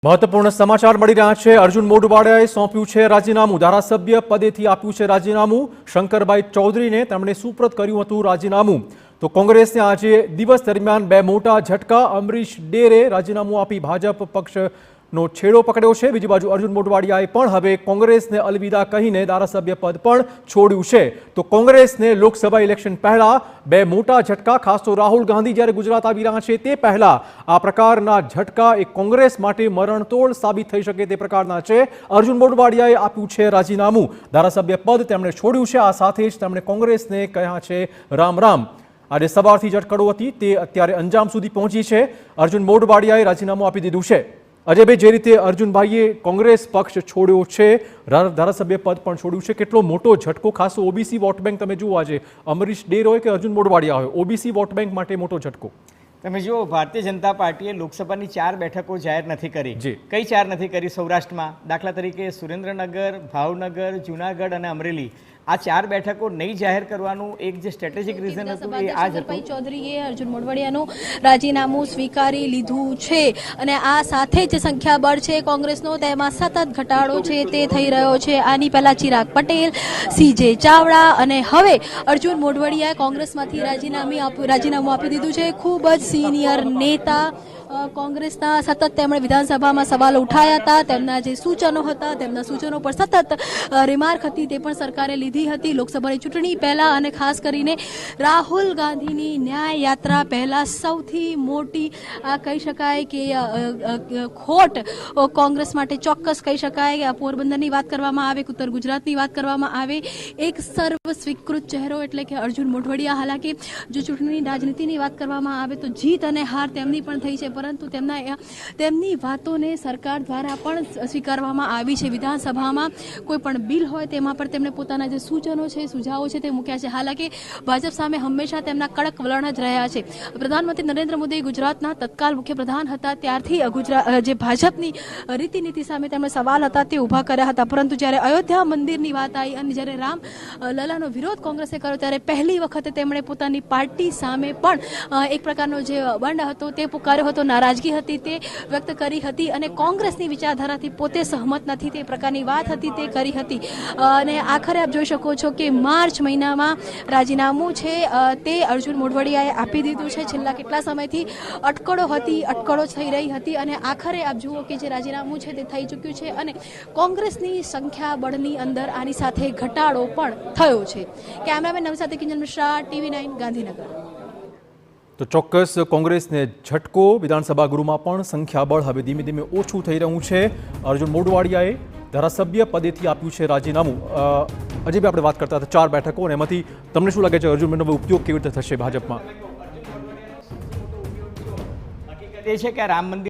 મહત્વપૂર્ણ સમાચાર મળી રહ્યા છે। અર્જુન મોઢવાડિયાએ સોંપ્યું છે રાજીનામું। ધારાસભ્ય પદેથી આપ્યું છે રાજીનામું। શંકરભાઈ ચૌધરીને તેમણે સુપ્રત કર્યું હતું રાજીનામું। તો કોંગ્રેસને આજે દિવસ દરમિયાન બે મોટા ઝટકા। અમરીશ ડેરે રાજીનામું આપી ભાજપ પક્ષનો છેડો પકડ્યો છે। બીજી બાજુ અર્જુન મોઢવાડિયાએ પણ હવે કોંગ્રેસને અલવિદા કહીને ધારાસભ્ય પદ પણ છોડ્યું છે। તો કોંગ્રેસને લોકસભા ઇલેક્શન પહેલા બે મોટા ઝટકા। ખાસ તો રાહુલ ગાંધી જ્યારે ગુજરાત આવી રહ્યા છે તે પહેલા આ પ્રકારના ઝટકા એ કોંગ્રેસ માટે મરણતોડ સાબિત થઈ શકે તે પ્રકારના છે। અર્જુન મોઢવાડિયાએ આપ્યું છે રાજીનામું। ધારાસભ્ય પદ તેમણે છોડ્યું છે। આ સાથે જ તેમણે કોંગ્રેસને કહ્યા છે રામ રામ। આજે સવારથી ઝટકડો હતી તે અત્યારે અંજામ સુધી પહોંચી છે। અર્જુન મોઢવાડિયાએ રાજીનામું આપી દીધું છે। અજયભાઈ, જે રીતે અર્જુનભાઈએ કોંગ્રેસ પક્ષ છોડ્યો છે, ધારાસભ્ય પદ પણ છોડ્યું છે, કેટલો મોટો ઝટકો? ખાસ ઓબીસી વોટ બેંક તમે જુઓ, આજે અમરીશ ડેર હોય કે અર્જુન મોઢવાડિયા હોય, ઓબીસી વોટ બેંક માટે મોટો ઝટકો। તમે જુઓ, ભારતીય જનતા પાર્ટીએ લોકસભાની 4 બેઠકો જાહેર નથી કરી। કઈ 4 નથી કરી સૌરાષ્ટ્રમાં? દાખલા તરીકે સુરેન્દ્રનગર, ભાવનગર, જૂનાગઢ અને અમરેલી। આ 4 બેઠકો નહીં જાહેર કરવાનું એક જે સ્ટ્રેટેજિક રીઝન હતું એ આ જ હતું। ચૌધરીએ અર્જુન મોઢવાડિયાનું રાજીનામું સ્વીકારી લીધું છે અને આ સાથે જ સંખ્યાબળ છે કોંગ્રેસનો તેમાં સતત ઘટાડો છે તે થઈ રહ્યો છે। આની પહેલા ચિરાગ પટેલ, સીજે ચાવડા અને હવે અર્જુન મોઢવાડિયાએ કોંગ્રેસમાંથી રાજીનામું આપી દીધું છે। ખૂબ જ સિનિયર નેતા કોંગ્રેસના સતત તેમણે વિધાનસભામાં સવાલો ઉઠાયા હતા। તેમના જે સૂચનો હતા તેમના સૂચનો પર સતત રિમાર્ક હતી તે પણ સરકારે લીધી હતી લોકસભાની ચૂંટણી પહેલા અને ખાસ કરીને રાહુલ ગાંધીની ન્યાય યાત્રા પહેલા સૌથી મોટી આ કહી શકાય કે ખોટ કોંગ્રેસ માટે ચોક્કસ કહી શકાય। પોરબંદરની વાત કરવામાં આવે, ઉત્તર ગુજરાતની વાત કરવામાં આવે, એક સર્વ સ્વીકૃત ચહેરો એટલે કે અર્જુન મોઢવાડિયા। હાલાકી જો ચૂંટણીની રાજનીતિની વાત કરવામાં આવે તો જીત અને હાર તેમની પણ થઈ છે, પરંતુ તેમની વાતોને સરકાર દ્વારા પણ સ્વીકારવામાં આવી છે। વિધાનસભામાં કોઈ પણ બિલ હોય તેમાં પણ તેમણે પોતાના જે સૂચનો છે, સુઝાવો છે તે મૂક્યા છે। હાલાકી ભાજપ સામે હંમેશા તેમના કડક વલણ જ રહ્યા છે। પ્રધાનમંત્રી નરેન્દ્ર મોદી ગુજરાતના તત્કાલ મુખ્યપ્રધાન હતા ત્યારથી જે ભાજપની રીતિનીતિ સામે તેમણે સવાલ હતા તે ઊભા કર્યા હતા, પરંતુ જ્યારે અયોધ્યા મંદિરની વાત આવી અને જ્યારે રામ લલાનો વિરોધ કોંગ્રેસે કર્યો ત્યારે પહેલી વખતે તેમણે પોતાની પાર્ટી સામે પણ એક પ્રકારનો જે બંધ હતો તે પુકાર્યો હતો, નારાજગી હતી તે વ્યક્ત કરી હતી અને કોંગ્રેસની વિચારધારાથી પોતે સહમત નથી તે પ્રકારની વાત હતી તે કરી હતી। અને આખરે આપ જોઈ શકો છો કે માર્ચ મહિનામાં રાજીનામું છે તે અર્જુન મોઢવાડિયાએ આપી દીધું છે। છેલ્લા કેટલા સમયથી અટકળો થઈ રહી હતી અને આખરે આપ જુઓ કે જે રાજીનામું છે તે થઈ ચૂક્યું છે અને કોંગ્રેસની સંખ્યાબળની અંદર આની સાથે ઘટાડો પણ થયો છે। કેમેરામેન નવી સાથે કિંજલ મિશ્રા, TV9 ગાંધીનગર। તો ચોક્કસ કોંગ્રેસને ઝટકો। વિધાનસભા ગૃહમાં પણ સંખ્યાબળ હવે ધીમે ધીમે ઓછું થઈ રહ્યું છે। અર્જુન મોઢવાડિયાએ ધારાસભ્ય પદેથી આપ્યું છે રાજીનામું। અજય, આપણે વાત કરતા હતા 4 બેઠકો અને એમાંથી તમને શું લાગે છે અર્જુનનો ઉપયોગ કેવી રીતે થશે ભાજપમાં? હકીકત એ છે કે રામ મંદિર